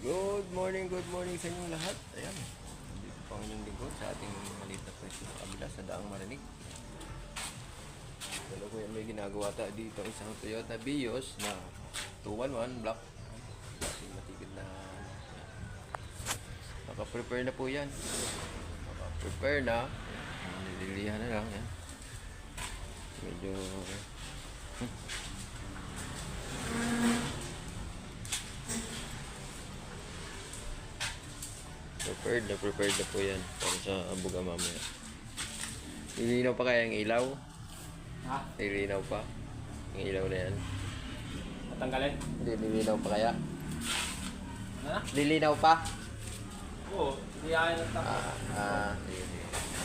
Good morning sa inyong lahat. Ayan, dito po ang inyong lingkod sa ating maliit na pwesto sa kabila sa Daang Marinig. Dalo ko yan, may ginagawa tayo dito isang Toyota Vios na 211 black. Matigid na naka-prepare na po yan. Naka-prepare na. Nililihan na lang yan. Medyo prepared na po yan para sa abuga mamaya. Nilinaw pa kaya yung ilaw? Ha? Nilinaw pa? Yung ilaw na yan? Natanggalin? Hindi, nilinaw pa kaya? Ano na? Nilinaw pa? Oo, hindi ayaw ng tapos.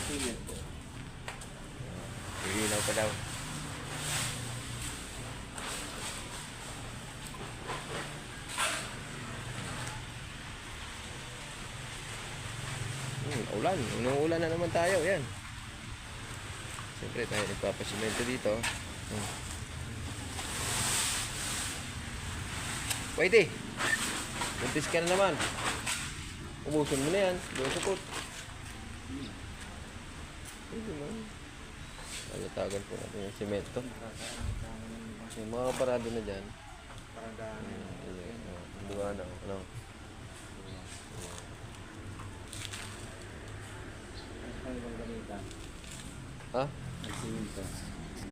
Sige. Nilinaw pa daw. Ulan. Inuulan na naman tayo. Yan. Siyempre tayo nagpapasimento dito. Waiti. Buntis ka na naman. Ubusin mo na yan. Doon sa kot. Hindi man. Alatagan po natin yung simento. Yung mga parado na dyan. Buwan na. Ano? Ano bang gamitan? Ha? Nagsiminto.